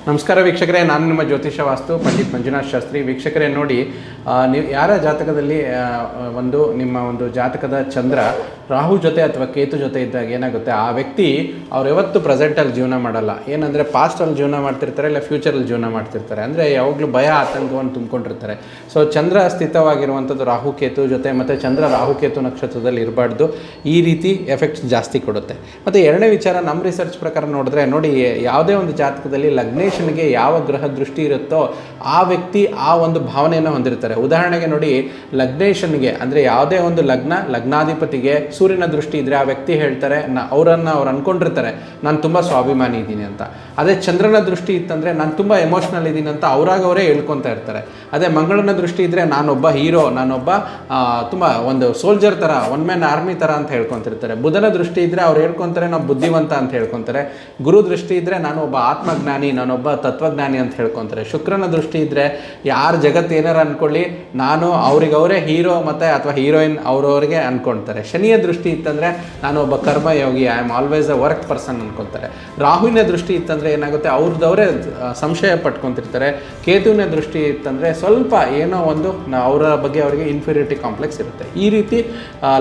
ನಮಸ್ಕಾರ ವೀಕ್ಷಕರೇ, ನಾನು ನಿಮ್ಮ ಜ್ಯೋತಿಷ ವಾಸ್ತು ಪಂಡಿತ್ ಮಂಜುನಾಥ್ ಶಾಸ್ತ್ರಿ. ವೀಕ್ಷಕರೇ ನೋಡಿ, ನೀವು ಯಾರ ಜಾತಕದಲ್ಲಿ ನಿಮ್ಮ ಒಂದು ಜಾತಕದ ಚಂದ್ರ ರಾಹು ಜೊತೆ ಅಥವಾ ಕೇತು ಜೊತೆ ಇದ್ದಾಗ ಏನಾಗುತ್ತೆ, ಆ ವ್ಯಕ್ತಿ ಅವ್ರು ಯಾವತ್ತು ಪ್ರೆಸೆಂಟಲ್ಲಿ ಜೀವನ ಮಾಡಲ್ಲ. ಏನಂದರೆ ಪಾಸ್ಟಲ್ಲಿ ಜೀವನ ಮಾಡ್ತಿರ್ತಾರೆ, ಇಲ್ಲ ಫ್ಯೂಚರಲ್ಲಿ ಜೀವನ ಮಾಡ್ತಿರ್ತಾರೆ. ಅಂದರೆ ಯಾವಾಗಲೂ ಭಯ ಆತಂಕವನ್ನು ತುಂಬಿಕೊಂಡಿರ್ತಾರೆ. ಸೊ ಚಂದ್ರ ಸ್ಥಿತವಾಗಿರುವಂಥದ್ದು ರಾಹು ಕೇತು ಜೊತೆ, ಮತ್ತು ಚಂದ್ರ ರಾಹು ಕೇತು ನಕ್ಷತ್ರದಲ್ಲಿ ಇರಬಾರ್ದು. ಈ ರೀತಿ ಎಫೆಕ್ಟ್ಸ್ ಜಾಸ್ತಿ ಕೊಡುತ್ತೆ. ಮತ್ತು ಎರಡನೇ ವಿಚಾರ, ನಮ್ಮ ರಿಸರ್ಚ್ ಪ್ರಕಾರ ನೋಡಿದ್ರೆ ನೋಡಿ, ಯಾವುದೇ ಒಂದು ಜಾತಕದಲ್ಲಿ ಲಗ್ನೇಶನ್ಗೆ ಯಾವ ಗ್ರಹ ದೃಷ್ಟಿ ಇರುತ್ತೋ ಆ ವ್ಯಕ್ತಿ ಆ ಒಂದು ಭಾವನೆಯನ್ನು ಹೊಂದಿರ್ತಾರೆ. ಉದಾಹರಣೆಗೆ ನೋಡಿ, ಲಗ್ನೇಶನ್ಗೆ ಅಂದರೆ ಯಾವುದೇ ಒಂದು ಲಗ್ನಾಧಿಪತಿಗೆ ಸೂರ್ಯನ ದೃಷ್ಟಿ ಇದ್ದರೆ ಆ ವ್ಯಕ್ತಿ ಹೇಳ್ತಾರೆ, ಅವ್ರು ಅಂದ್ಕೊಂಡಿರ್ತಾರೆ ನಾನು ತುಂಬ ಸ್ವಾಭಿಮಾನಿ ಇದ್ದೀನಿ ಅಂತ. ಅದೇ ಚಂದ್ರನ ದೃಷ್ಟಿ ಇತ್ತಂದರೆ ನಾನು ತುಂಬ ಎಮೋಷ್ನಲ್ ಇದ್ದೀನಿ ಅಂತ ಅವರೇ ಹೇಳ್ಕೊತಾ ಇರ್ತಾರೆ. ಅದೇ ಮಂಗಳನ ದೃಷ್ಟಿ ಇದ್ದರೆ ನಾನೊಬ್ಬ ಹೀರೋ, ನಾನೊಬ್ಬ ತುಂಬ ಒಂದು ಸೋಲ್ಜರ್ ಥರ, ಒನ್ ಮ್ಯಾನ್ ಆರ್ಮಿ ಥರ ಅಂತ ಹೇಳ್ಕೊತಿರ್ತಾರೆ. ಬುಧನ ದೃಷ್ಟಿ ಇದ್ದರೆ ಅವ್ರು ಹೇಳ್ಕೊತಾರೆ ನಾವು ಬುದ್ಧಿವಂತ ಅಂತ ಹೇಳ್ಕೊತಾರೆ. ಗುರು ದೃಷ್ಟಿ ಇದ್ದರೆ ನಾನು ಒಬ್ಬ ಆತ್ಮಜ್ಞಾನಿ, ನಾನೊಬ್ಬ ತತ್ವಜ್ಞಾನಿ ಅಂತ ಹೇಳ್ಕೊತಾರೆ. ಶುಕ್ರನ ದೃಷ್ಟಿ ಇದ್ದರೆ ಯಾರು ಜಗತ್ತು ಏನಾರು ಅಂದ್ಕೊಳ್ಳಿ, ನಾನು ಅವರೇ ಹೀರೋ ಮತ್ತು ಅಥವಾ ಹೀರೋಯಿನ್ ಅವ್ರವ್ರಿಗೆ ಅಂದ್ಕೊಳ್ತಾರೆ. ಶನಿಯ ದೃಷ್ಟಿ ಇತ್ತಂದರೆ ನಾನು ಒಬ್ಬ ಕರ್ಮಯೋಗಿ, I am always a work person ಅಂದ್ಕೊತಾರೆ. ರಾಹುವಿನ ದೃಷ್ಟಿ ಇತ್ತಂದರೆ ಏನಾಗುತ್ತೆ, ಅವ್ರದವರೇ ಸಂಶಯ ಪಟ್ಕೊತಿರ್ತಾರೆ. ಕೇತುವಿನ ದೃಷ್ಟಿ ಇತ್ತಂದರೆ ಸ್ವಲ್ಪ ಏನೋ ಒಂದು ಅವರ ಬಗ್ಗೆ ಅವರಿಗೆ ಇನ್ಫೀರಿಯಾರಿಟಿ ಕಾಂಪ್ಲೆಕ್ಸ್ ಇರುತ್ತೆ. ಈ ರೀತಿ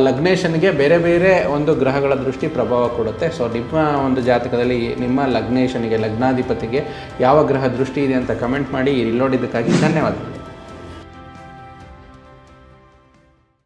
ಲಗ್ನೇಶನ್ಗೆ ಬೇರೆ ಬೇರೆ ಒಂದು ಗ್ರಹಗಳ ದೃಷ್ಟಿ ಪ್ರಭಾವ ಕೊಡುತ್ತೆ. ಸೊ ನಿಮ್ಮ ಒಂದು ಜಾತಕದಲ್ಲಿ ನಿಮ್ಮ ಲಗ್ನೇಶನಿಗೆ, ಲಗ್ನಾಧಿಪತಿಗೆ ಯಾವ ಗ್ರಹ ದೃಷ್ಟಿ ಇದೆ ಅಂತ ಕಮೆಂಟ್ ಮಾಡಿ. ಇಲ್ಲಿ ನೋಡಿದ್ದಕ್ಕಾಗಿ ಧನ್ಯವಾದಗಳು.